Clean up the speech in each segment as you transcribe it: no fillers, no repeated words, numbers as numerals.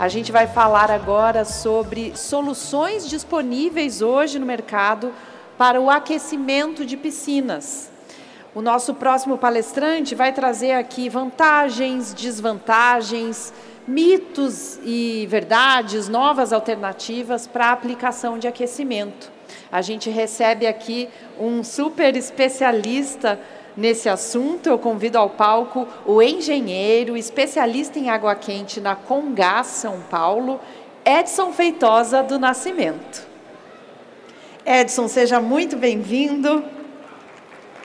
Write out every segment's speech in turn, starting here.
A gente vai falar agora sobre soluções disponíveis hoje no mercado para o aquecimento de piscinas. O nosso próximo palestrante vai trazer aqui vantagens, desvantagens, mitos e verdades, novas alternativas para a aplicação de aquecimento. A gente recebe aqui um super especialista nesse assunto. Eu convido ao palco o engenheiro, especialista em água quente na Comgás São Paulo, Edson Feitosa do Nascimento. Edson, seja muito bem-vindo.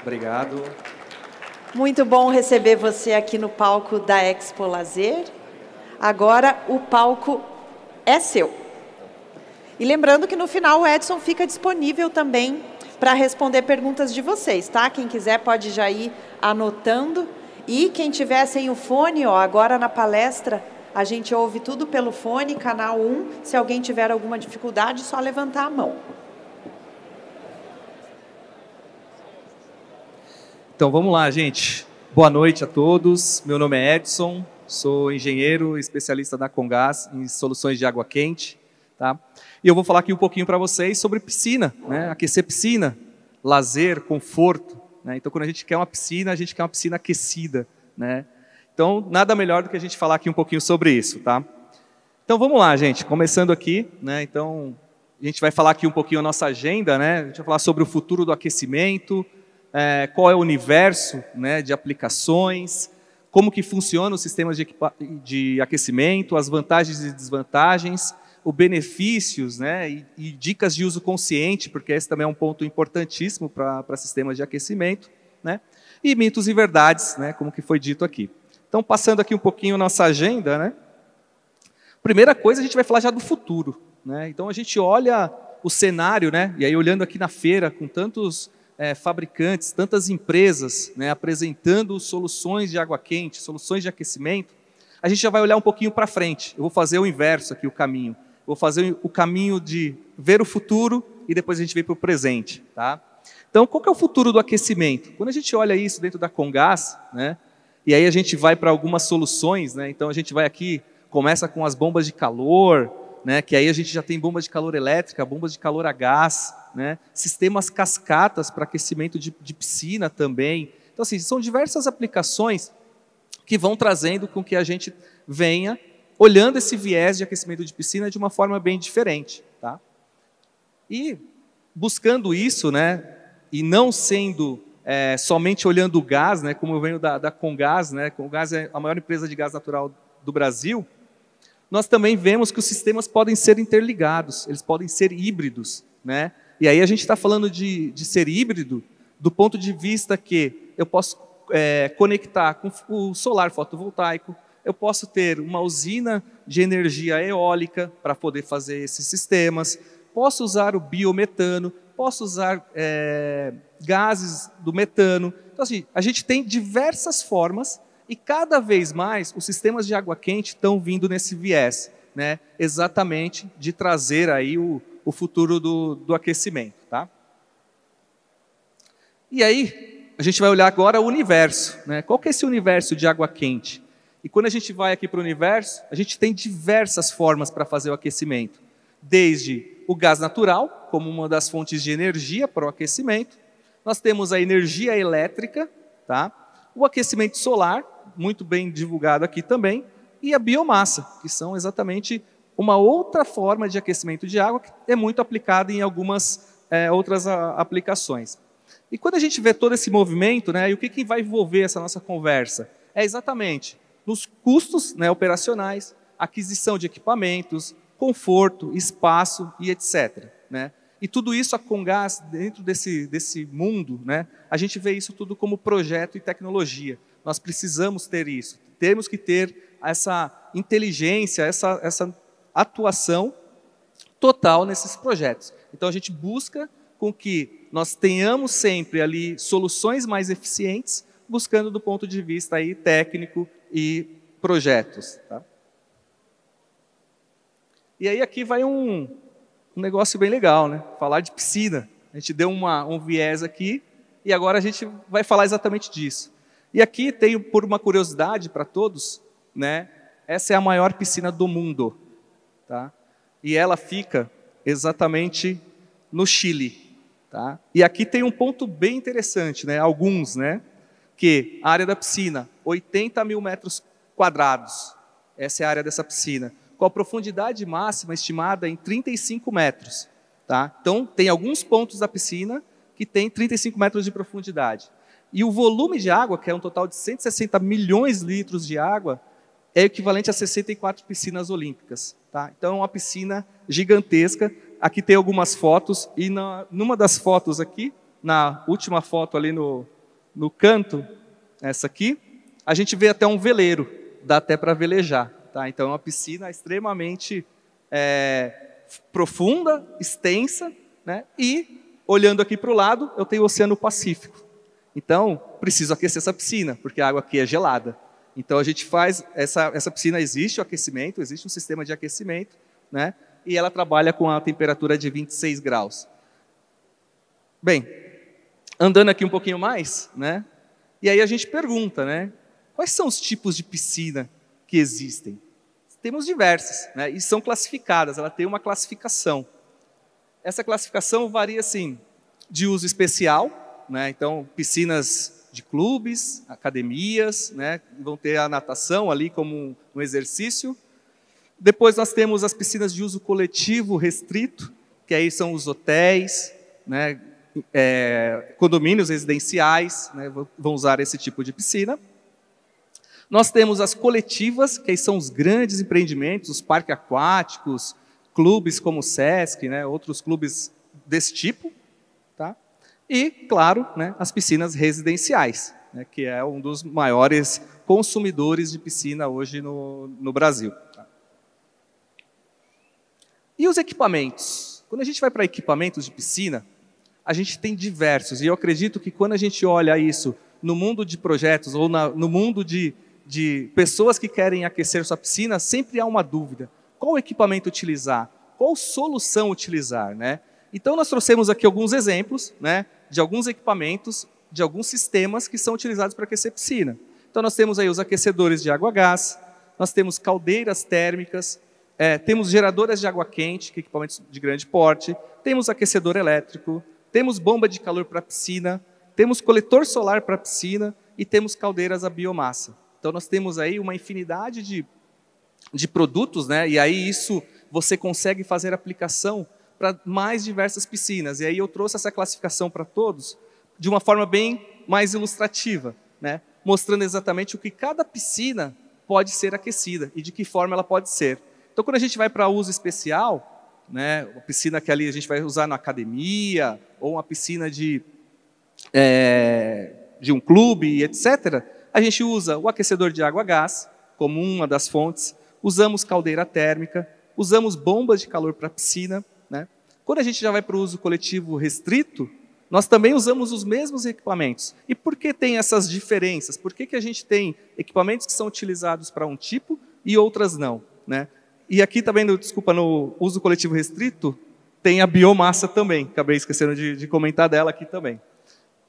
Obrigado. Muito bom receber você aqui no palco da Expo Lazer. Agora o palco é seu. E lembrando que no final o Edson fica disponível também para responder perguntas de vocês, tá? Quem quiser pode já ir anotando. E quem tiver sem o fone, ó, agora na palestra, a gente ouve tudo pelo fone, canal 1. Se alguém tiver alguma dificuldade, só levantar a mão. Então vamos lá, gente. Boa noite a todos. Meu nome é Edson, sou engenheiro especialista da Comgás em soluções de água quente, tá? E eu vou falar aqui um pouquinho para vocês sobre piscina, né? Aquecer piscina, lazer, conforto, né? Então quando a gente quer uma piscina, a gente quer uma piscina aquecida, né? Então nada melhor do que a gente falar aqui um pouquinho sobre isso, tá? Então vamos lá, gente. Começando aqui, né? Então a gente vai falar aqui um pouquinho a nossa agenda, né? A gente vai falar sobre o futuro do aquecimento. Qual é o universo, né, de aplicações, como que funciona os sistemas de aquecimento, as vantagens e desvantagens, os benefícios, né, e dicas de uso consciente, porque esse também é um ponto importantíssimo para sistemas de aquecimento, né, e mitos e verdades, né, como que foi dito aqui. Então, passando aqui um pouquinho a nossa agenda, né, primeira coisa, a gente vai falar já do futuro, né, então a gente olha o cenário, né, e aí olhando aqui na feira com tantos fabricantes, tantas empresas, né, apresentando soluções de água quente, soluções de aquecimento, a gente já vai olhar um pouquinho para frente. Eu vou fazer o inverso aqui, o caminho. Vou fazer o caminho de ver o futuro e depois a gente vem para o presente. Tá? Então, qual que é o futuro do aquecimento? Quando a gente olha isso dentro da Comgás, né, e aí a gente vai para algumas soluções, né, então a gente vai aqui, começa com as bombas de calor, né, que aí a gente já tem bombas de calor elétrica, bombas de calor a gás, né, sistemas cascatas para aquecimento de piscina também. Então, assim, são diversas aplicações que vão trazendo com que a gente venha olhando esse viés de aquecimento de piscina de uma forma bem diferente. Tá? E buscando isso, né, e não sendo somente olhando o gás, né, como eu venho da Comgás, né, Comgás é a maior empresa de gás natural do Brasil, nós também vemos que os sistemas podem ser interligados, eles podem ser híbridos, né? E aí a gente está falando de ser híbrido do ponto de vista que eu posso conectar com o solar fotovoltaico, eu posso ter uma usina de energia eólica para poder fazer esses sistemas, posso usar o biometano, posso usar gases do metano. Então, assim, a gente tem diversas formas e cada vez mais os sistemas de água quente estão vindo nesse viés, né? Exatamente de trazer aí o futuro do aquecimento. Tá? E aí, a gente vai olhar agora o universo. Né? Qual que é esse universo de água quente? E quando a gente vai aqui para o universo, a gente tem diversas formas para fazer o aquecimento. Desde o gás natural, como uma das fontes de energia para o aquecimento. Nós temos a energia elétrica, tá? O aquecimento solar, muito bem divulgado aqui também, e a biomassa, que são exatamente uma outra forma de aquecimento de água que é muito aplicada em algumas outras aplicações. E quando a gente vê todo esse movimento, né, e o que vai envolver essa nossa conversa? É exatamente nos custos, né, operacionais, aquisição de equipamentos, conforto, espaço e etc. Né? E tudo isso a Comgás, dentro desse mundo, né, a gente vê isso tudo como projeto e tecnologia. Nós precisamos ter isso, temos que ter essa inteligência, essa atuação total nesses projetos. Então a gente busca com que nós tenhamos sempre ali soluções mais eficientes, buscando do ponto de vista aí técnico e projetos. Tá? E aí aqui vai um negócio bem legal, né? Falar de piscina. A gente deu um viés aqui e agora a gente vai falar exatamente disso. E aqui tenho, por uma curiosidade para todos, né? Essa é a maior piscina do mundo. tá? E ela fica exatamente no Chile. Tá? E aqui tem um ponto bem interessante, né? Alguns, né? Que a área da piscina, 80 mil metros quadrados. Essa é a área dessa piscina. Com a profundidade máxima estimada em 35 metros. Tá? Então, tem alguns pontos da piscina que tem 35 metros de profundidade. E o volume de água, que é um total de 160 milhões de litros de água, é equivalente a 64 piscinas olímpicas. Tá? Então, é uma piscina gigantesca. Aqui tem algumas fotos, e numa das fotos aqui, na última foto ali no canto, essa aqui, a gente vê até um veleiro, dá até para velejar. Tá? Então, é uma piscina extremamente profunda, extensa, né? E, olhando aqui para o lado, eu tenho o Oceano Pacífico. Então, preciso aquecer essa piscina, porque a água aqui é gelada. Então, a gente faz, essa piscina existe o aquecimento, existe um sistema de aquecimento, né? E ela trabalha com a temperatura de 26 graus. Bem, andando aqui um pouquinho mais, né? E aí a gente pergunta, né? Quais são os tipos de piscina que existem? Temos diversas, né? E são classificadas, ela tem uma classificação. Essa classificação varia, assim, de uso especial, né? Então, piscinas de clubes, academias, né? Vão ter a natação ali como um exercício. Depois nós temos as piscinas de uso coletivo restrito, que aí são os hotéis, né, condomínios residenciais, né, vão usar esse tipo de piscina. Nós temos as coletivas, que aí são os grandes empreendimentos, os parques aquáticos, clubes como o Sesc, né, outros clubes desse tipo. Tá? E, claro, né, as piscinas residenciais, né, que é um dos maiores consumidores de piscina hoje no Brasil. E os equipamentos? Quando a gente vai para equipamentos de piscina, a gente tem diversos. E eu acredito que quando a gente olha isso no mundo de projetos ou no mundo de pessoas que querem aquecer sua piscina, sempre há uma dúvida. Qual equipamento utilizar? Qual solução utilizar? Né? Então, nós trouxemos aqui alguns exemplos, né, de alguns equipamentos, de alguns sistemas que são utilizados para aquecer piscina. Então, nós temos aí os aquecedores de água-gás, nós temos caldeiras térmicas, temos geradoras de água quente, que equipamentos de grande porte, temos aquecedor elétrico, temos bomba de calor para piscina, temos coletor solar para piscina e temos caldeiras a biomassa. Então, nós temos aí uma infinidade de produtos, né? E aí isso você consegue fazer aplicação para mais diversas piscinas. E aí eu trouxe essa classificação para todos de uma forma bem mais ilustrativa, né? Mostrando exatamente o que cada piscina pode ser aquecida e de que forma ela pode ser. Então, quando a gente vai para uso especial, né, uma piscina que ali a gente vai usar na academia, ou uma piscina de um clube, etc., a gente usa o aquecedor de água-gás, como uma das fontes, usamos caldeira térmica, usamos bombas de calor para a piscina. Né? Quando a gente já vai para o uso coletivo restrito, nós também usamos os mesmos equipamentos. E por que tem essas diferenças? Por que a gente tem equipamentos que são utilizados para um tipo e outras não? Né? E aqui também, desculpa, no uso coletivo restrito, tem a biomassa também. Acabei esquecendo de comentar dela aqui também.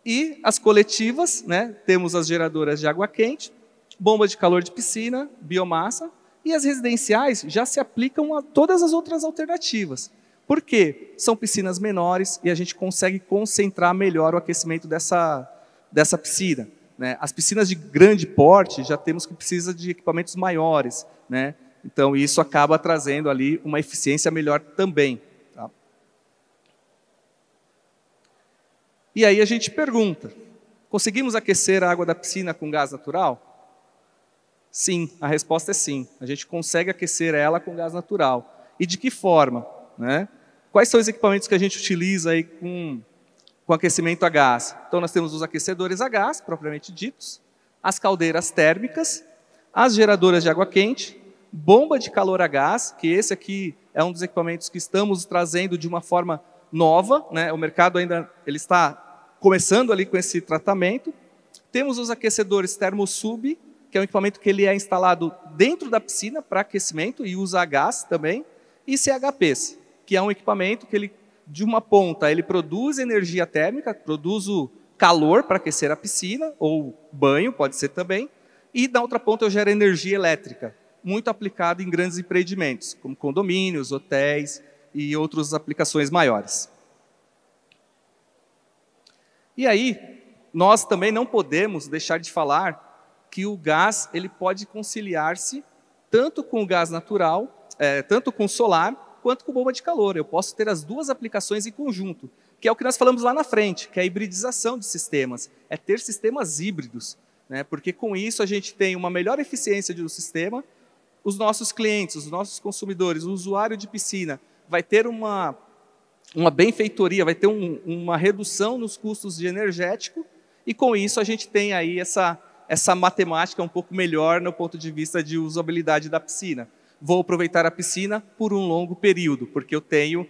E as coletivas, né, temos as geradoras de água quente, bomba de calor de piscina, biomassa, e as residenciais já se aplicam a todas as outras alternativas. Por quê? São piscinas menores e a gente consegue concentrar melhor o aquecimento dessa piscina. Né? As piscinas de grande porte já temos que precisar de equipamentos maiores, né? Então, isso acaba trazendo ali uma eficiência melhor também. Tá? E aí a gente pergunta, conseguimos aquecer a água da piscina com gás natural? Sim, a resposta é sim. A gente consegue aquecer ela com gás natural. E de que forma? Né? Quais são os equipamentos que a gente utiliza aí com aquecimento a gás? Então, nós temos os aquecedores a gás, propriamente ditos, as caldeiras térmicas, as geradoras de água quente, bomba de calor a gás, que esse aqui é um dos equipamentos que estamos trazendo de uma forma nova, né? O mercado ainda ele está começando ali com esse tratamento. Temos os aquecedores TermoSub, que é um equipamento que ele é instalado dentro da piscina para aquecimento e usa a gás também, e CHPs, que é um equipamento que ele, de uma ponta, ele produz energia térmica, produz o calor para aquecer a piscina, ou banho, pode ser também, e da outra ponta eu gero energia elétrica. muito aplicado em grandes empreendimentos, como condomínios, hotéis e outras aplicações maiores. E aí, nós também não podemos deixar de falar que o gás ele pode conciliar-se tanto com o gás natural, tanto com o solar, quanto com bomba de calor. Eu posso ter as duas aplicações em conjunto, que é o que nós falamos lá na frente, que é a hibridização de sistemas, é ter sistemas híbridos, né? Porque com isso a gente tem uma melhor eficiência do sistema, os nossos clientes, os nossos consumidores, o usuário de piscina vai ter uma benfeitoria, vai ter uma redução nos custos de energético, e com isso a gente tem aí essa matemática um pouco melhor no ponto de vista de usabilidade da piscina. Vou aproveitar a piscina por um longo período, porque eu tenho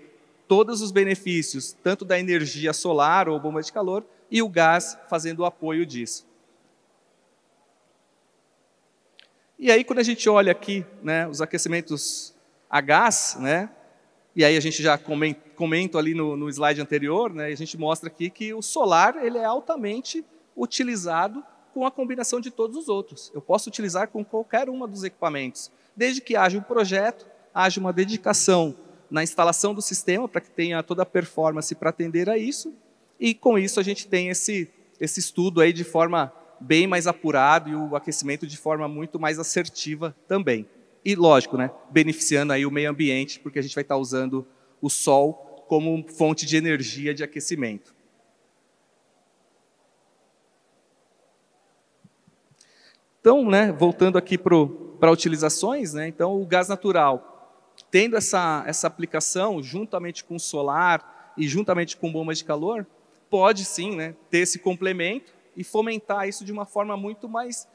todos os benefícios, tanto da energia solar ou bomba de calor, e o gás fazendo o apoio disso. E aí, quando a gente olha aqui, né, os aquecimentos a gás, né, e aí a gente já comenta ali no slide anterior, né, a gente mostra aqui que o solar ele é altamente utilizado com a combinação de todos os outros. Eu posso utilizar com qualquer uma dos equipamentos, desde que haja um projeto, haja uma dedicação na instalação do sistema, para que tenha toda a performance para atender a isso, e com isso a gente tem esse estudo aí de forma bem mais apurado e o aquecimento de forma muito mais assertiva também. E lógico, né, beneficiando aí o meio ambiente, porque a gente vai estar usando o sol como fonte de energia de aquecimento. Então, né, voltando aqui para utilizações, né, então o gás natural, tendo essa aplicação juntamente com o solar e juntamente com bombas de calor, pode sim, né, ter esse complemento e fomentar isso de uma forma muito mais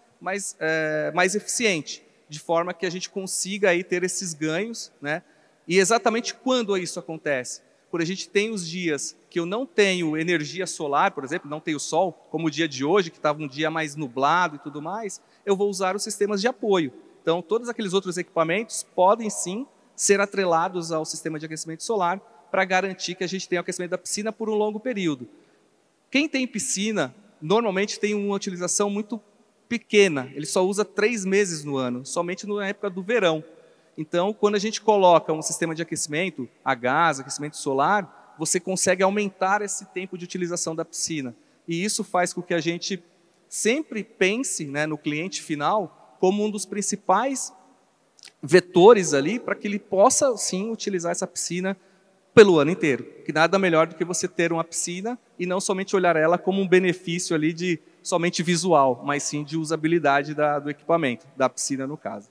eficiente, de forma que a gente consiga aí ter esses ganhos, né? E exatamente quando isso acontece? Quando a gente tem os dias que eu não tenho energia solar, por exemplo, não tenho sol, como o dia de hoje, que estava um dia mais nublado e tudo mais, eu vou usar os sistemas de apoio. Então, todos aqueles outros equipamentos podem sim ser atrelados ao sistema de aquecimento solar para garantir que a gente tenha o aquecimento da piscina por um longo período. Quem tem piscina normalmente tem uma utilização muito pequena, ele só usa 3 meses no ano, somente na época do verão. Então, quando a gente coloca um sistema de aquecimento a gás, aquecimento solar, você consegue aumentar esse tempo de utilização da piscina. E isso faz com que a gente sempre pense, né, no cliente final como um dos principais vetores ali para que ele possa, sim, utilizar essa piscina pelo ano inteiro, que nada melhor do que você ter uma piscina e não somente olhar ela como um benefício ali de somente visual, mas sim de usabilidade do equipamento, da piscina no caso.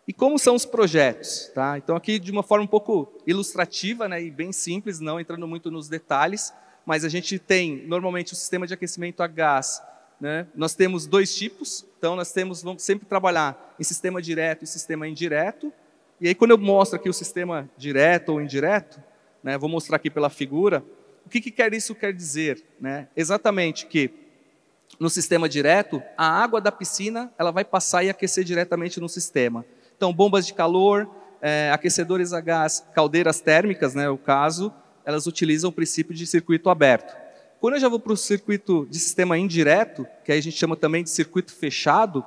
E como são os projetos? Tá? Então aqui de uma forma um pouco ilustrativa, né, e bem simples, não entrando muito nos detalhes, mas a gente tem normalmente o sistema de aquecimento a gás, né? Nós temos 2 tipos, então vamos sempre trabalhar em sistema direto e sistema indireto. E aí, quando eu mostro aqui o sistema direto ou indireto, né, vou mostrar aqui pela figura, o que isso quer dizer? Né? Exatamente que, no sistema direto, a água da piscina ela vai passar e aquecer diretamente no sistema. Então, bombas de calor, aquecedores a gás, caldeiras térmicas, né, o caso, elas utilizam o princípio de circuito aberto. Quando eu já vou para o circuito de sistema indireto, que aí a gente chama também de circuito fechado,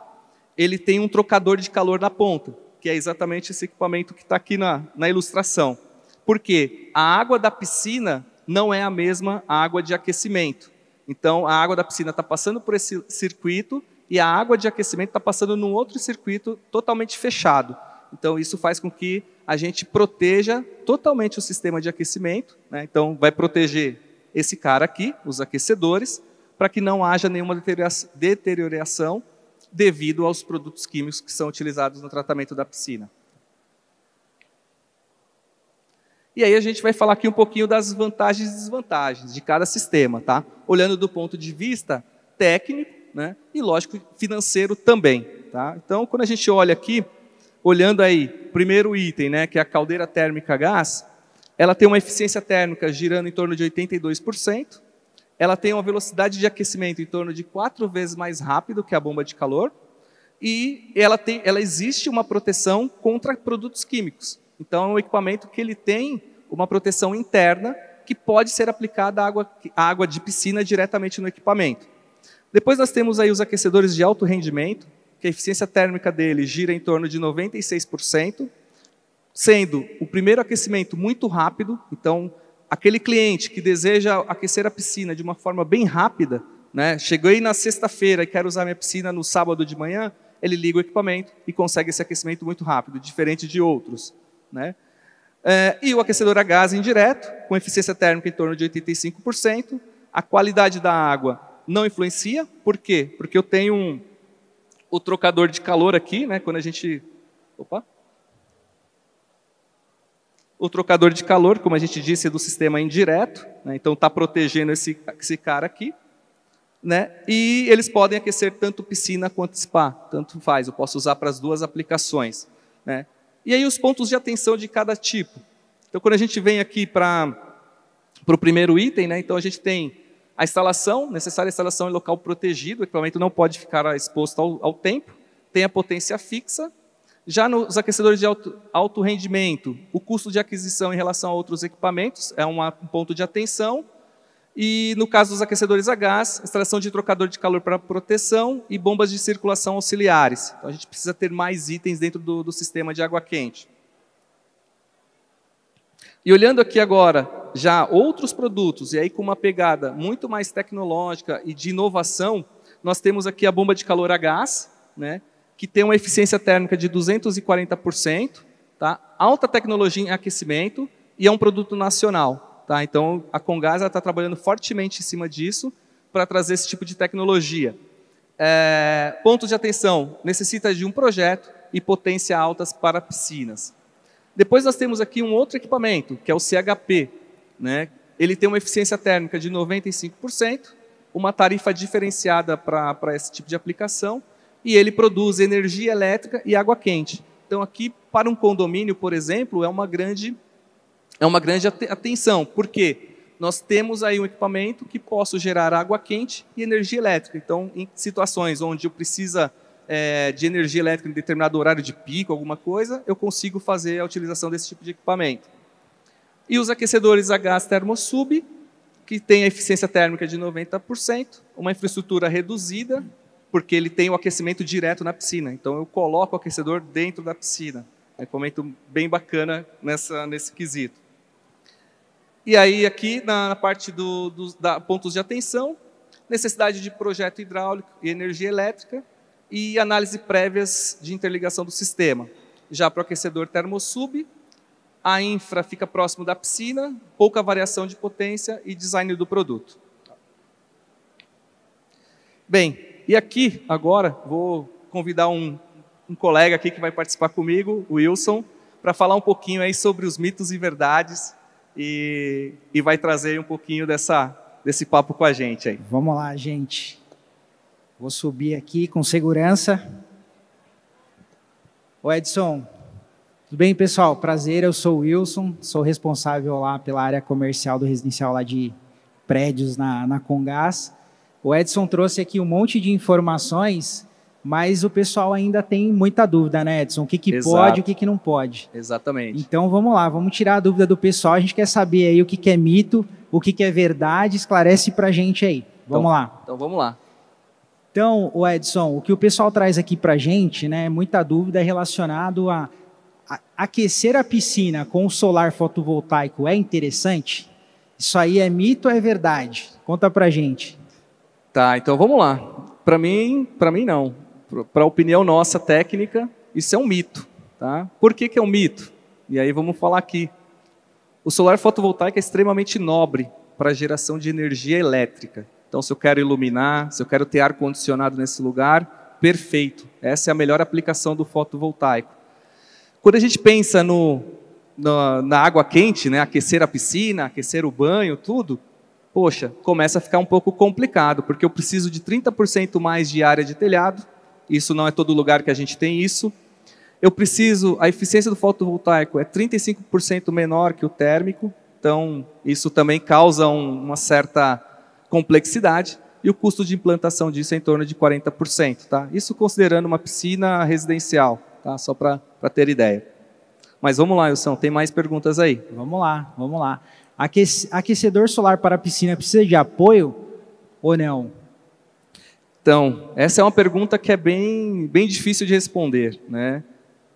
ele tem um trocador de calor na ponta, que é exatamente esse equipamento que está aqui na ilustração. Porque a água da piscina não é a mesma água de aquecimento. Então, a água da piscina está passando por esse circuito e a água de aquecimento está passando num outro circuito totalmente fechado. Então, isso faz com que a gente proteja totalmente o sistema de aquecimento, né? Então, vai proteger esse cara aqui, os aquecedores, para que não haja nenhuma deterioração devido aos produtos químicos que são utilizados no tratamento da piscina. E aí a gente vai falar aqui um pouquinho das vantagens e desvantagens de cada sistema, tá? Olhando do ponto de vista técnico, né? E lógico financeiro também, tá? Então, quando a gente olha aqui, olhando aí, primeiro item, né, que é a caldeira térmica a gás, ela tem uma eficiência térmica girando em torno de 82%, ela tem uma velocidade de aquecimento em torno de 4 vezes mais rápido que a bomba de calor, e ela existe uma proteção contra produtos químicos. Então, é um equipamento que ele tem uma proteção interna que pode ser aplicada à água de piscina diretamente no equipamento. Depois nós temos aí os aquecedores de alto rendimento, que a eficiência térmica dele gira em torno de 96%, sendo o primeiro aquecimento muito rápido. Então, aquele cliente que deseja aquecer a piscina de uma forma bem rápida, né? Cheguei na sexta-feira e quero usar minha piscina no sábado de manhã, ele liga o equipamento e consegue esse aquecimento muito rápido, diferente de outros, né? E o aquecedor a gás indireto, com eficiência térmica em torno de 85%. A qualidade da água não influencia. Por quê? Porque eu tenho o trocador de calor aqui, né? Quando a gente... Opa! O trocador de calor, como a gente disse, é do sistema indireto, né? Então está protegendo esse cara aqui, né? E eles podem aquecer tanto piscina quanto spa, tanto faz, eu posso usar para as duas aplicações, né? E aí os pontos de atenção de cada tipo. Então, quando a gente vem aqui para o primeiro item, né? Então a gente tem a instalação, necessária instalação em local protegido, o equipamento não pode ficar exposto ao tempo, tem a potência fixa. Já nos aquecedores de alto rendimento, o custo de aquisição em relação a outros equipamentos é um ponto de atenção. E no caso dos aquecedores a gás, instalação de trocador de calor para proteção e bombas de circulação auxiliares. Então a gente precisa ter mais itens dentro do sistema de água quente. E olhando aqui agora já outros produtos, e aí com uma pegada muito mais tecnológica e de inovação, nós temos aqui a bomba de calor a gás, né, que tem uma eficiência térmica de 240%, tá? Alta tecnologia em aquecimento e é um produto nacional. Tá, então, a Comgás está trabalhando fortemente em cima disso para trazer esse tipo de tecnologia. Pontos de atenção, necessita de um projeto e potência altas para piscinas. Depois nós temos aqui um outro equipamento, que é o CHP. Né? Ele tem uma eficiência térmica de 95%, uma tarifa diferenciada para esse tipo de aplicação, e ele produz energia elétrica e água quente. Então, aqui, para um condomínio, por exemplo, é uma grande atenção, porque nós temos aí um equipamento que possa gerar água quente e energia elétrica. Então, em situações onde eu precisa de energia elétrica em determinado horário de pico, alguma coisa, eu consigo fazer a utilização desse tipo de equipamento. E os aquecedores a gás Thermosub, que tem a eficiência térmica de 90%, uma infraestrutura reduzida, porque ele tem o aquecimento direto na piscina. Então, eu coloco o aquecedor dentro da piscina. É um equipamento bem bacana nesse quesito. E aí, aqui, na parte da pontos de atenção, necessidade de projeto hidráulico e energia elétrica e análise prévias de interligação do sistema. Já para o aquecedor Thermosub, a infra fica próximo da piscina, pouca variação de potência e design do produto. Bem, e aqui, agora, vou convidar um colega aqui que vai participar comigo, o Wilson, para falar um pouquinho aí sobre os mitos e verdades e vai trazer um pouquinho desse papo com a gente aí. Vamos lá, gente. Vou subir aqui com segurança. Ô Edson, tudo bem, pessoal? Prazer, eu sou o Wilson, sou responsável lá pela área comercial do residencial lá de prédios na Comgás. O Edson trouxe aqui um monte de informações, mas o pessoal ainda tem muita dúvida, né, Edson? O que pode e o que não pode. Exatamente. Então, vamos lá, vamos tirar a dúvida do pessoal. A gente quer saber aí o que é mito, o que é verdade. Esclarece para a gente aí. Vamos lá. Então, vamos lá. Então, o Edson, o que o pessoal traz aqui para a gente, né, muita dúvida é relacionado a aquecer a piscina com o solar fotovoltaico é interessante? Isso aí é mito ou é verdade? Conta para a gente. Tá, então vamos lá. Para mim não. Para a opinião nossa técnica, isso é um mito. Tá? Por que é um mito? E aí vamos falar aqui. O solar fotovoltaico é extremamente nobre para a geração de energia elétrica. Então, se eu quero iluminar, se eu quero ter ar-condicionado nesse lugar, perfeito. Essa é a melhor aplicação do fotovoltaico. Quando a gente pensa na água quente, né, aquecer a piscina, aquecer o banho, tudo, poxa, começa a ficar um pouco complicado, porque eu preciso de 30% mais de área de telhado. Isso não é todo lugar que a gente tem isso. A eficiência do fotovoltaico é 35% menor que o térmico, então isso também causa uma certa complexidade, e o custo de implantação disso é em torno de 40%. Tá? Isso considerando uma piscina residencial, tá? Só para ter ideia. Mas vamos lá, Wilson, tem mais perguntas aí? Vamos lá. Aquecedor solar para a piscina precisa de apoio ou não? Então, essa é uma pergunta que é bem difícil de responder, né?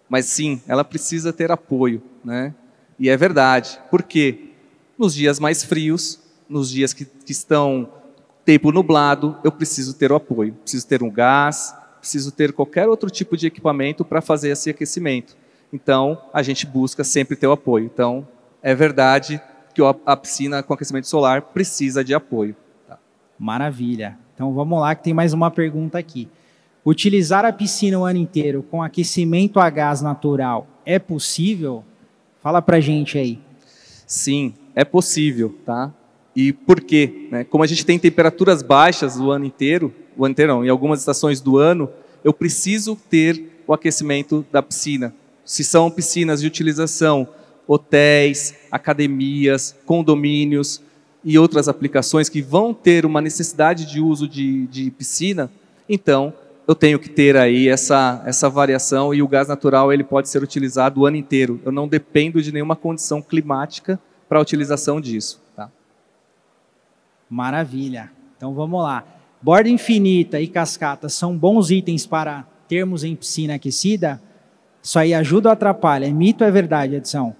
Mas sim, ela precisa ter apoio, né? E é verdade. Por quê? Nos dias mais frios, nos dias que estão tempo nublado, eu preciso ter o apoio. Preciso ter um gás, preciso ter qualquer outro tipo de equipamento para fazer esse aquecimento. Então, a gente busca sempre ter o apoio. Então, é verdade que a piscina com aquecimento solar precisa de apoio. Tá? Maravilha. Então, vamos lá, que tem mais uma pergunta aqui. Utilizar a piscina o ano inteiro com aquecimento a gás natural é possível? Fala pra gente aí. Sim, é possível, tá? E por quê? Né? Como a gente tem temperaturas baixas o ano inteiro não, em algumas estações do ano, eu preciso ter o aquecimento da piscina. Se são piscinas de utilização, hotéis, academias, condomínios e outras aplicações que vão ter uma necessidade de uso de piscina, então eu tenho que ter aí essa variação, e o gás natural ele pode ser utilizado o ano inteiro. Eu não dependo de nenhuma condição climática para a utilização disso. Tá? Maravilha. Então vamos lá. Borda infinita e cascata são bons itens para termos em piscina aquecida? Isso aí ajuda ou atrapalha? É mito ou é verdade, Edson?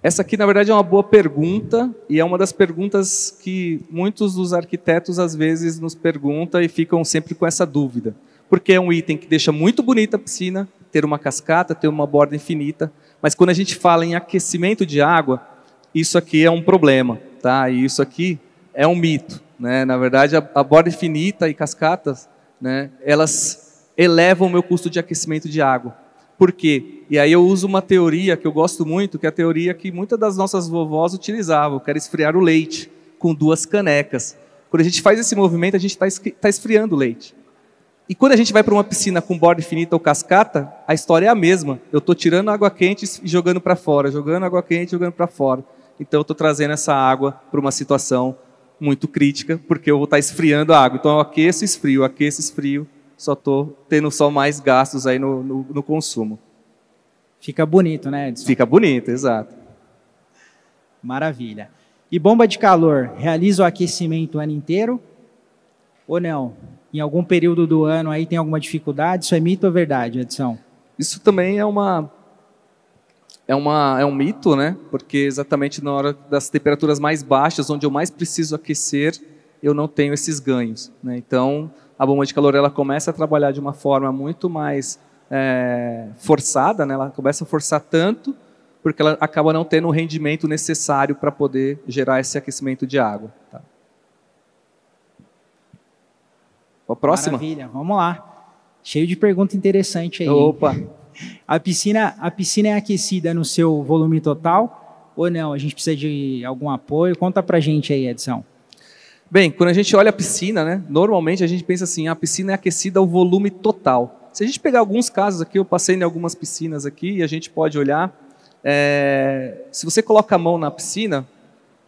Essa aqui, na verdade, é uma boa pergunta, e é uma das perguntas que muitos dos arquitetos, às vezes, nos perguntam e ficam sempre com essa dúvida. Porque é um item que deixa muito bonita a piscina, ter uma cascata, ter uma borda infinita, mas quando a gente fala em aquecimento de água, isso aqui é um problema, tá? E isso aqui é um mito, né? Na verdade, a borda infinita e cascatas, né, elas elevam o meu custo de aquecimento de água. Por quê? E aí eu uso uma teoria que eu gosto muito, que é a teoria que muitas das nossas vovós utilizavam, que era esfriar o leite com 2 canecas. Quando a gente faz esse movimento, a gente está esfriando o leite. E quando a gente vai para uma piscina com borda infinita ou cascata, a história é a mesma. Eu estou tirando água quente e jogando para fora, jogando água quente e jogando para fora. Então eu estou trazendo essa água para uma situação muito crítica, porque eu vou estar esfriando a água. Então eu aqueço e esfrio, só estou tendo só mais gastos aí no consumo. Fica bonito, né, Edson? Fica bonito, exato. Maravilha. E bomba de calor, realiza o aquecimento o ano inteiro ou não? Em algum período do ano aí tem alguma dificuldade? Isso é mito ou verdade, Edson? Isso também é um mito, né? Porque exatamente na hora das temperaturas mais baixas, onde eu mais preciso aquecer, eu não tenho esses ganhos, né? Então, a bomba de calor ela começa a trabalhar de uma forma muito mais forçada, né? Ela começa a forçar tanto, porque ela acaba não tendo o rendimento necessário para poder gerar esse aquecimento de água. Tá? A próxima? Maravilha, vamos lá. Cheio de pergunta interessante aí. Opa! A piscina é aquecida no seu volume total ou não? A gente precisa de algum apoio? Conta pra gente aí, Edson. Bem, quando a gente olha a piscina, né, normalmente a gente pensa assim, a piscina é aquecida ao volume total. Se a gente pegar alguns casos aqui, eu passei em algumas piscinas aqui e a gente pode olhar, se você coloca a mão na piscina,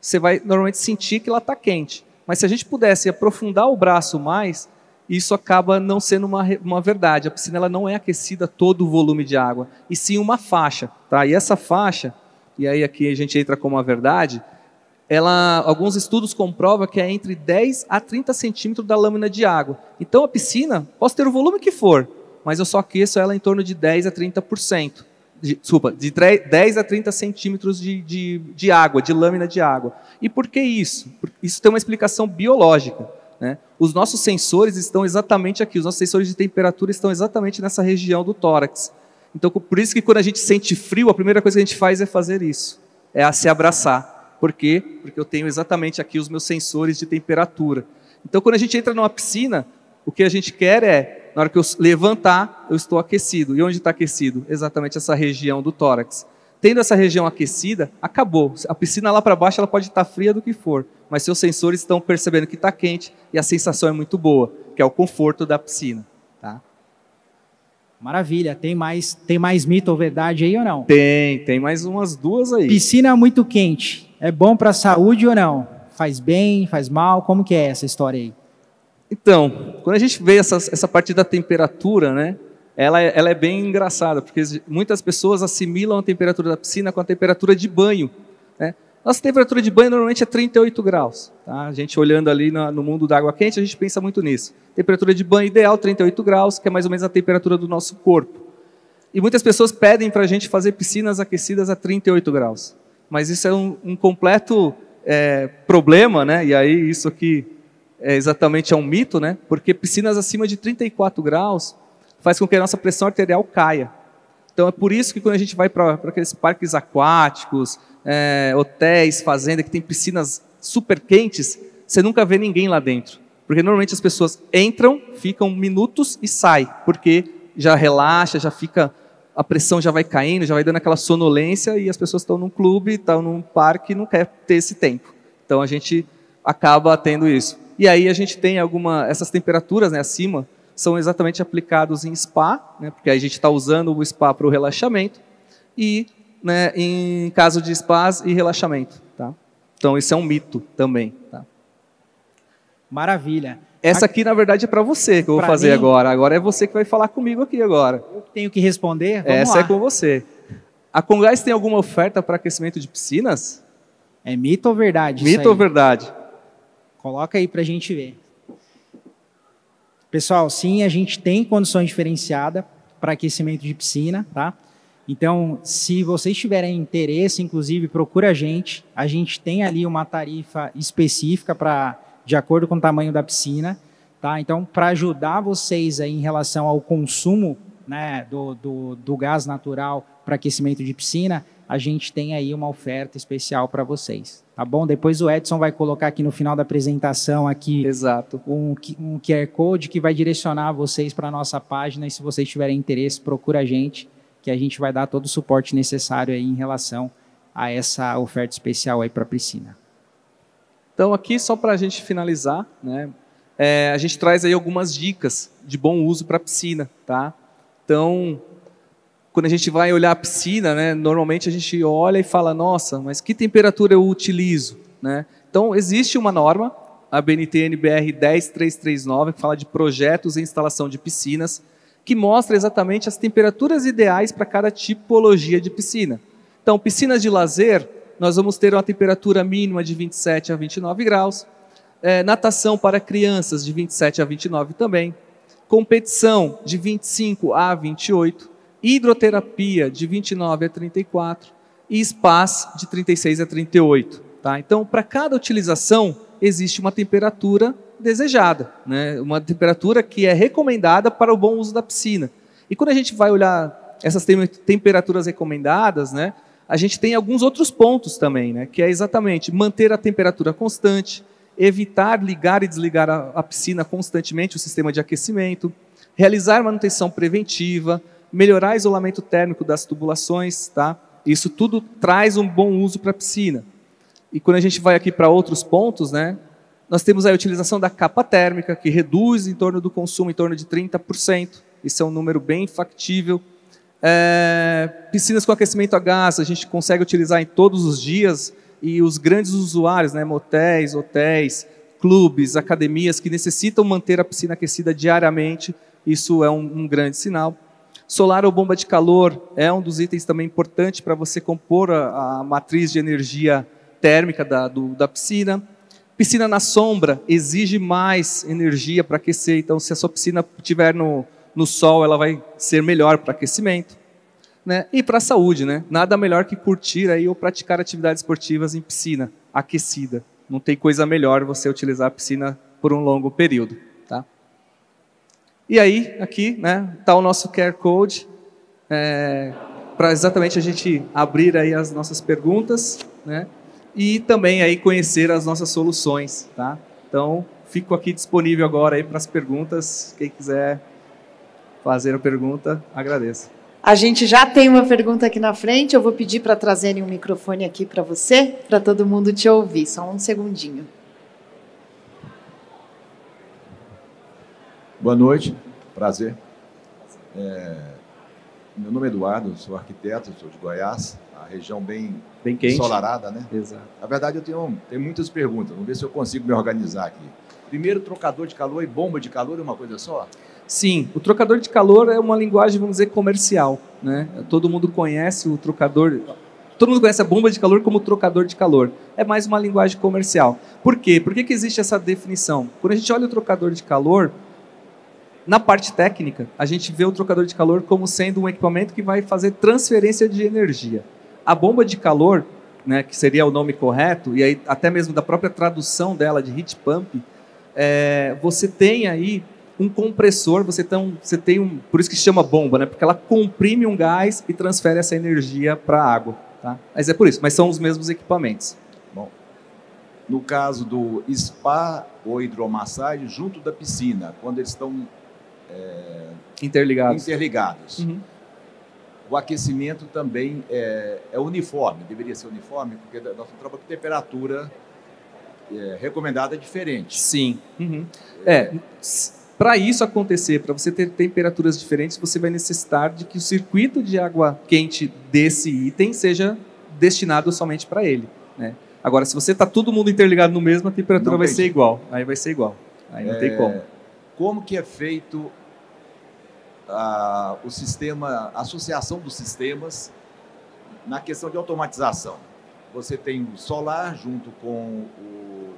você vai normalmente sentir que ela está quente. Mas se a gente pudesse aprofundar o braço mais, isso acaba não sendo uma verdade. A piscina ela não é aquecida todo o volume de água, e sim uma faixa. Tá? E essa faixa, e aí aqui a gente entra com uma verdade, alguns estudos comprovam que é entre 10 a 30 centímetros da lâmina de água. Então a piscina, posso ter o volume que for, mas eu só aqueço ela em torno de 10 a 30%. De 10 a 30 centímetros de água, de lâmina de água. E por que isso? Isso tem uma explicação biológica. Né? Os nossos sensores estão exatamente aqui, os nossos sensores de temperatura estão exatamente nessa região do tórax. Então, por isso que quando a gente sente frio, a primeira coisa que a gente faz é fazer isso, é se abraçar. Por quê? Porque eu tenho exatamente aqui os meus sensores de temperatura. Então, quando a gente entra numa piscina, o que a gente quer é, na hora que eu levantar, eu estou aquecido. E onde está aquecido? Exatamente essa região do tórax. Tendo essa região aquecida, acabou. A piscina lá para baixo ela pode estar fria do que for, mas seus sensores estão percebendo que está quente e a sensação é muito boa, que é o conforto da piscina. Tá? Maravilha. Tem mais mito ou verdade aí ou não? Tem mais umas 2 aí. Piscina muito quente, é bom para a saúde ou não? Faz bem, faz mal? Como que é essa história aí? Então, quando a gente vê essa parte da temperatura, né? Ela é bem engraçada, porque muitas pessoas assimilam a temperatura da piscina com a temperatura de banho. Né? Nossa temperatura de banho normalmente é 38 graus. Tá? A gente olhando ali no mundo da água quente, a gente pensa muito nisso. Temperatura de banho ideal, 38 graus, que é mais ou menos a temperatura do nosso corpo. E muitas pessoas pedem para a gente fazer piscinas aquecidas a 38 graus. Mas isso é um completo problema, né? E aí isso aqui exatamente é um mito, né? Porque piscinas acima de 34 graus faz com que a nossa pressão arterial caia. Então é por isso que quando a gente vai para aqueles parques aquáticos, hotéis, fazenda, que tem piscinas super quentes, você nunca vê ninguém lá dentro. Porque normalmente as pessoas entram, ficam minutos e saem, porque já relaxa, já fica, a pressão já vai caindo, já vai dando aquela sonolência e as pessoas estão num clube, estão num parque e não quer ter esse tempo. Então a gente acaba tendo isso. E aí a gente tem essas temperaturas, né, acima, são exatamente aplicados em spa, né, porque aí a gente está usando o spa para o relaxamento e, né, em caso de spas e relaxamento. Tá? Então isso é um mito também. Tá? Maravilha. Essa aqui, na verdade, é para você que eu vou fazer agora. Agora é você que vai falar comigo aqui agora. Eu tenho que responder? Vamos Essa lá. é com você. A Congás tem alguma oferta para aquecimento de piscinas? É mito ou verdade? Mito ou verdade? Coloca aí para a gente ver. Pessoal, sim, a gente tem condições diferenciadas para aquecimento de piscina, tá? Então, se vocês tiverem interesse, inclusive, procura a gente. A gente tem ali uma tarifa específica de acordo com o tamanho da piscina, tá? Então, para ajudar vocês aí em relação ao consumo, né, do gás natural para aquecimento de piscina, a gente tem aí uma oferta especial para vocês, tá bom? Depois o Edson vai colocar aqui no final da apresentação aqui Exato. um QR Code que vai direcionar vocês para a nossa página e se vocês tiverem interesse, procura a gente, que a gente vai dar todo o suporte necessário aí em relação a essa oferta especial aí para a piscina. Então aqui, só para a gente finalizar, né, a gente traz aí algumas dicas de bom uso para a piscina, tá? Então, quando a gente vai olhar a piscina, né, normalmente a gente olha e fala, nossa, mas que temperatura eu utilizo? Né? Então, existe uma norma, a BNT-NBR 10339, que fala de projetos e instalação de piscinas, que mostra exatamente as temperaturas ideais para cada tipologia de piscina. Então, piscinas de lazer, nós vamos ter uma temperatura mínima de 27 a 29 graus, natação para crianças de 27 a 29 também, competição de 25 a 28, hidroterapia de 29 a 34 e spas de 36 a 38. Tá? Então, para cada utilização, existe uma temperatura desejada, né? Uma temperatura que é recomendada para o bom uso da piscina. E quando a gente vai olhar essas temperaturas recomendadas, né, a gente tem alguns outros pontos também, né, que é exatamente manter a temperatura constante, evitar ligar e desligar a piscina constantemente, o sistema de aquecimento, realizar manutenção preventiva, melhorar o isolamento térmico das tubulações, tá? Isso tudo traz um bom uso para a piscina. E quando a gente vai aqui para outros pontos, né, nós temos a utilização da capa térmica, que reduz em torno do consumo em torno de 30%. Isso é um número bem factível. Piscinas com aquecimento a gás, a gente consegue utilizar em todos os dias, e os grandes usuários, né, motéis, hotéis, clubes, academias, que necessitam manter a piscina aquecida diariamente, isso é um grande sinal. Solar ou bomba de calor é um dos itens também importantes para você compor a matriz de energia térmica da piscina. Piscina na sombra exige mais energia para aquecer, então se a sua piscina estiver no sol, ela vai ser melhor para aquecimento. Né? E para a saúde, né? Nada melhor que curtir aí ou praticar atividades esportivas em piscina aquecida. Não tem coisa melhor você utilizar a piscina por um longo período. Tá? E aí, aqui, né, está o nosso QR Code, para exatamente a gente abrir aí as nossas perguntas, né, e também aí conhecer as nossas soluções. Tá? Então, fico aqui disponível agora aí para as perguntas. Quem quiser fazer a pergunta, agradeço. A gente já tem uma pergunta aqui na frente, eu vou pedir para trazerem um microfone aqui para você, para todo mundo te ouvir, só um segundinho. Boa noite, prazer. Meu nome é Eduardo, sou arquiteto, sou de Goiás, a região bem quente, ensolarada, né? Exato. Na verdade, eu tenho muitas perguntas, vamos ver se eu consigo me organizar aqui. Primeiro, trocador de calor e bomba de calor é uma coisa só? Sim, o trocador de calor é uma linguagem, vamos dizer, comercial. Né? Todo mundo conhece o trocador. Todo mundo conhece a bomba de calor como trocador de calor. É mais uma linguagem comercial. Por quê? Por que existe essa definição? Quando a gente olha o trocador de calor, na parte técnica, a gente vê o trocador de calor como sendo um equipamento que vai fazer transferência de energia. A bomba de calor, né, que seria o nome correto, e aí até mesmo da própria tradução dela de heat pump, você tem aí um compressor, por isso que se chama bomba, né, porque ela comprime um gás e transfere essa energia para a água. Tá? Mas é por isso, mas são os mesmos equipamentos. Bom, no caso do spa ou hidromassagem, junto da piscina, quando eles estão interligados. Uhum. O aquecimento também é uniforme, deveria ser uniforme, porque nós trabalhamos com temperatura recomendada diferente. Sim. Uhum. Para isso acontecer, para você ter temperaturas diferentes, você vai necessitar de que o circuito de água quente desse item seja destinado somente para ele, né? Agora, se você está todo mundo interligado no mesmo, a temperatura vai ser igual. Aí vai ser igual. Aí não tem como. Como que é feito o sistema, a associação dos sistemas na questão de automatização? Você tem o solar junto com o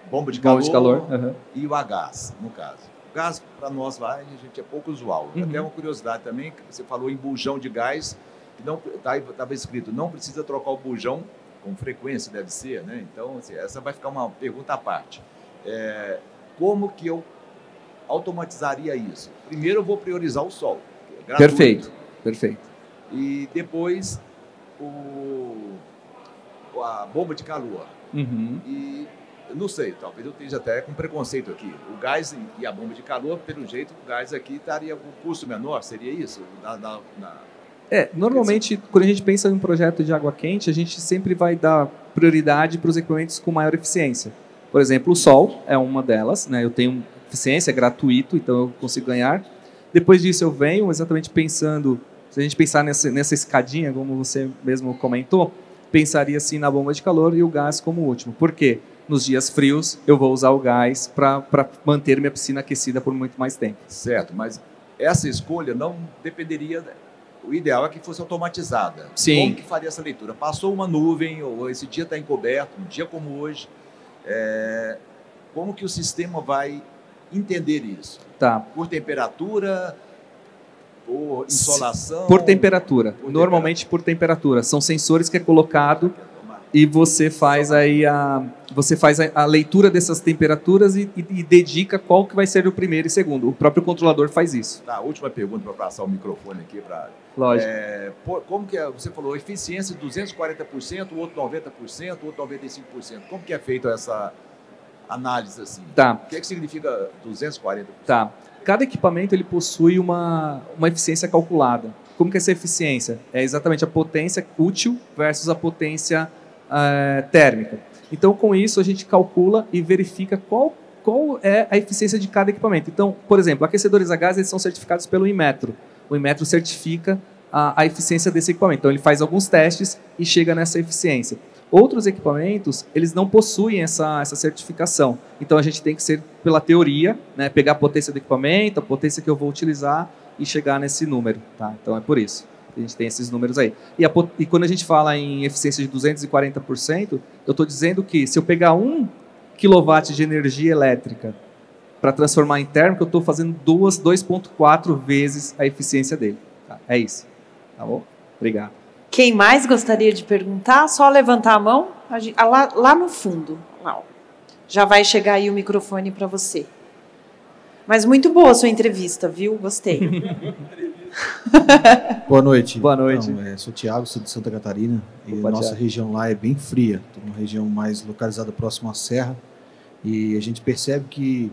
bomba de calor, uhum. E o a gás, no caso. O gás, para nós lá, a gente é pouco usual. Uhum. Até uma curiosidade também, que você falou em bujão de gás, que não estava escrito, não precisa trocar o bujão com frequência, deve ser, né? Então, assim, essa vai ficar uma pergunta à parte. Como que eu automatizaria isso? Primeiro eu vou priorizar o sol. Perfeito. E depois a bomba de calor. Uhum. E não sei, talvez eu esteja até com preconceito aqui. O gás e a bomba de calor, pelo jeito, o gás aqui estaria com custo menor, seria isso? Normalmente, quando a gente pensa em um projeto de água quente, a gente sempre vai dar prioridade para os equipamentos com maior eficiência. Por exemplo, o sol é uma delas, né? Eu tenho eficiência, é gratuito, então eu consigo ganhar. Depois disso eu venho exatamente pensando, se a gente pensar nessa escadinha, como você mesmo comentou, pensaria assim na bomba de calor e o gás como último. Por quê? Nos dias frios eu vou usar o gás para manter minha piscina aquecida por muito mais tempo. Certo, mas essa escolha não dependeria... O ideal é que fosse automatizada. Sim. Como que faria essa leitura? Passou uma nuvem, ou esse dia está encoberto, um dia como hoje, como que o sistema vai entender isso? Tá. Por temperatura, por insolação? Por temperatura. Normalmente por temperatura. São sensores que é colocado e você faz aí a leitura dessas temperaturas e dedica qual que vai ser o primeiro e segundo. O próprio controlador faz isso. Tá, última pergunta para passar o microfone aqui para... Lógico. Como que você falou, eficiência de 240%, o outro 90%, o outro 95%. Como que é feita essa análise assim? Tá. O que significa 240%? Tá. Cada equipamento ele possui uma eficiência calculada. Como que é essa eficiência? É exatamente a potência útil versus a potência térmica. Então, com isso, a gente calcula e verifica qual é a eficiência de cada equipamento. Então, por exemplo, aquecedores a gás eles são certificados pelo Inmetro. O Inmetro certifica a eficiência desse equipamento. Então, ele faz alguns testes e chega nessa eficiência. Outros equipamentos, eles não possuem essa certificação. Então, a gente tem que ser pela teoria, né, pegar a potência do equipamento, a potência que eu vou utilizar e chegar nesse número. Tá? Então, é por isso. A gente tem esses números aí. E quando a gente fala em eficiência de 240%, eu estou dizendo que se eu pegar 1 kW de energia elétrica para transformar em térmica, eu estou fazendo 2,4 vezes a eficiência dele. Tá? É isso. Tá bom? Obrigado. Quem mais gostaria de perguntar? Só levantar a mão. Lá no fundo. Lá, ó. Já vai chegar aí o microfone para você. Mas muito boa a sua entrevista, viu? Gostei. Boa noite. Boa noite. Então, sou o Thiago, sou de Santa Catarina. E Opa, nossa Thiago. região lá é bem fria. Estou numa região mais localizada próxima à serra. E a gente percebe que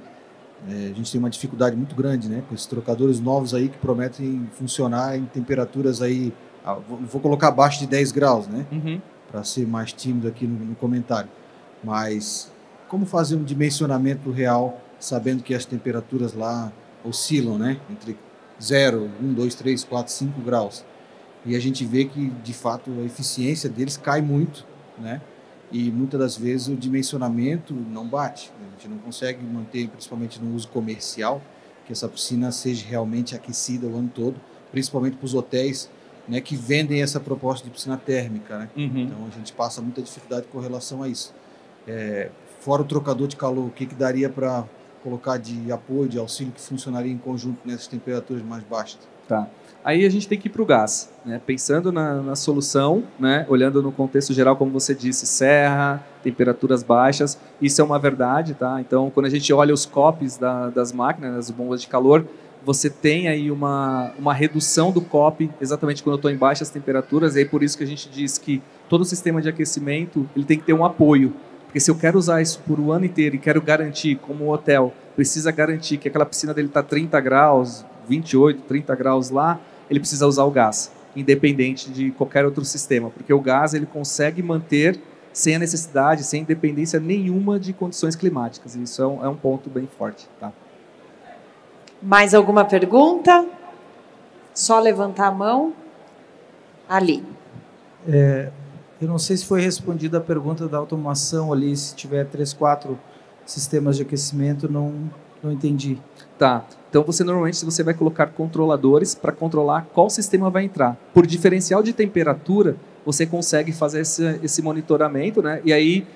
a gente tem uma dificuldade muito grande, né? Com esses trocadores novos aí que prometem funcionar em temperaturas aí... Vou colocar abaixo de 10 graus, né? Uhum. Para ser mais tímido aqui no comentário. Mas como fazer um dimensionamento real, sabendo que as temperaturas lá oscilam, né? Entre 0, 1, 2, 3, 4, 5 graus. E a gente vê que, de fato, a eficiência deles cai muito, né? E muitas das vezes o dimensionamento não bate. A gente não consegue manter, principalmente no uso comercial, que essa piscina seja realmente aquecida o ano todo, principalmente para os hotéis né, que vendem essa proposta de piscina térmica, né? Uhum. Então a gente passa muita dificuldade com relação a isso. Fora o trocador de calor, o que daria para colocar de apoio, de auxílio que funcionaria em conjunto nessas temperaturas mais baixas? Tá. Aí a gente tem que ir para o gás, né? Pensando na solução, né? Olhando no contexto geral, como você disse, serra, temperaturas baixas, isso é uma verdade, tá? Então, quando a gente olha os COPs das máquinas, as bombas de calor, você tem aí uma redução do COP exatamente quando eu estou em baixas temperaturas, e aí por isso que a gente diz que todo o sistema de aquecimento ele tem que ter um apoio, porque se eu quero usar isso por o ano inteiro e quero garantir, como o hotel precisa garantir que aquela piscina dele está 30 graus, 28, 30 graus lá, ele precisa usar o gás, independente de qualquer outro sistema, porque o gás ele consegue manter sem a necessidade, sem dependência nenhuma de condições climáticas, e isso é um ponto bem forte, tá? Mais alguma pergunta? Só levantar a mão. Ali. Eu não sei se foi respondida a pergunta da automação ali, se tiver 3, 4 sistemas de aquecimento, não entendi. Tá. Então, normalmente você vai colocar controladores para controlar qual sistema vai entrar. Por diferencial de temperatura, você consegue fazer esse monitoramento, né? E aí,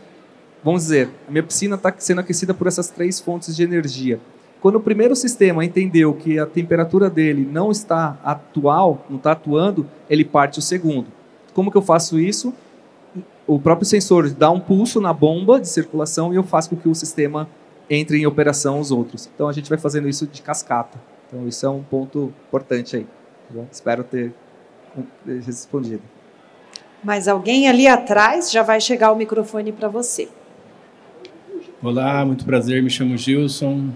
vamos dizer, a minha piscina está sendo aquecida por essas 3 fontes de energia. Quando o primeiro sistema entendeu que a temperatura dele não está atual, não está atuando, ele parte o segundo. Como que eu faço isso? O próprio sensor dá um pulso na bomba de circulação e eu faço com que o sistema entre em operação os outros. Então a gente vai fazendo isso de cascata. Então isso é um ponto importante aí. Tá bom? Espero ter respondido. Mas alguém ali atrás já vai chegar o microfone para você. Olá, muito prazer, me chamo Gilson.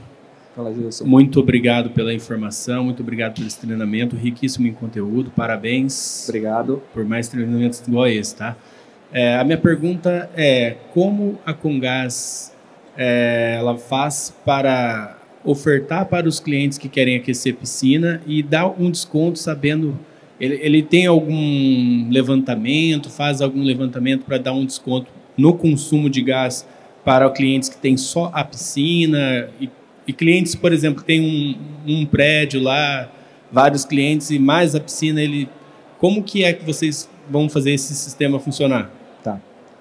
Fala, Gilson. Muito obrigado pela informação, muito obrigado por esse treinamento, riquíssimo em conteúdo, parabéns. Obrigado. Por mais treinamentos igual a esse, tá? A minha pergunta é, como a Comgás ela faz para ofertar para os clientes que querem aquecer piscina e dar um desconto sabendo, ele tem algum levantamento, faz algum levantamento para dar um desconto no consumo de gás para clientes que têm só a piscina e clientes, por exemplo, que tem um prédio lá, vários clientes e mais a piscina, como que é que vocês vão fazer esse sistema funcionar? Tá.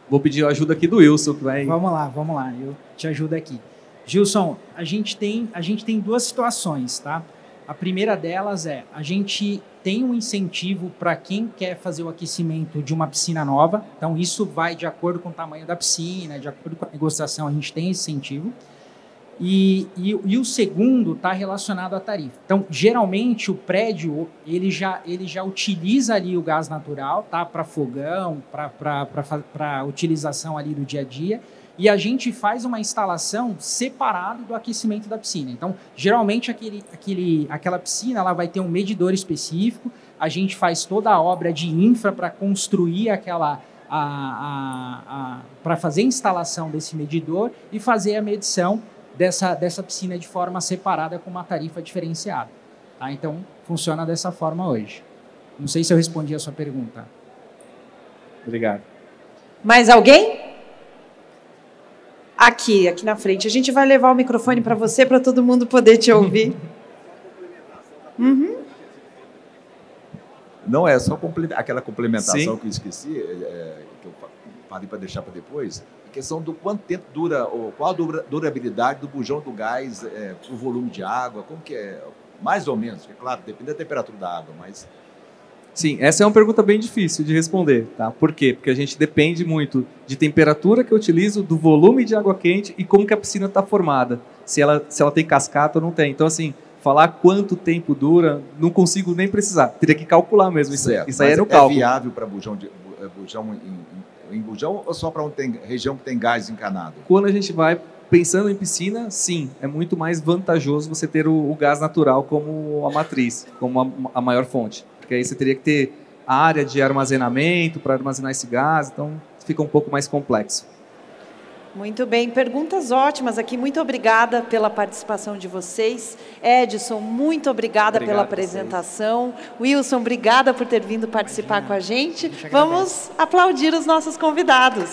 Vou pedir a ajuda aqui do Wilson, que vai... Vamos lá, eu te ajudo aqui. Gilson, a gente tem 2 situações, tá? A primeira delas a gente tem um incentivo para quem quer fazer o aquecimento de uma piscina nova, então isso vai de acordo com o tamanho da piscina, de acordo com a negociação, a gente tem esse incentivo. E o segundo está relacionado à tarifa. Então, geralmente, o prédio ele já utiliza ali o gás natural, tá? Para fogão, para utilização ali do dia a dia, e a gente faz uma instalação separada do aquecimento da piscina. Então, geralmente, aquela piscina ela vai ter um medidor específico, a gente faz toda a obra de infra para construir para fazer a instalação desse medidor e fazer a medição dessa piscina de forma separada com uma tarifa diferenciada. Tá? Então, funciona dessa forma hoje. Não sei se eu respondi a sua pergunta. Obrigado. Mais alguém? Aqui na frente. A gente vai levar o microfone para você, para todo mundo poder te ouvir. Uhum. Não é só aquela complementação Sim. que eu esqueci, que eu parei para deixar para depois, a questão do quanto tempo dura, ou qual a durabilidade do bujão do gás, o volume de água, como que é, mais ou menos, porque, claro, depende da temperatura da água, mas... Sim, essa é uma pergunta bem difícil de responder, tá? Por quê? Porque a gente depende muito de temperatura que eu utilizo, do volume de água quente e como que a piscina está formada, se ela tem cascata ou não tem. Então, assim, falar quanto tempo dura, não consigo nem precisar, teria que calcular mesmo, isso aí é no cálculo. É viável para bujão em bujão ou só para região que tem gás encanado? Quando a gente vai pensando em piscina, sim, é muito mais vantajoso você ter o gás natural como a matriz, como a maior fonte. Porque aí você teria que ter área de armazenamento para armazenar esse gás, então fica um pouco mais complexo. Muito bem, perguntas ótimas aqui. Muito obrigada pela participação de vocês. Edson, muito obrigada pela apresentação. Wilson, obrigada por ter vindo participar com a gente. Vamos aplaudir os nossos convidados.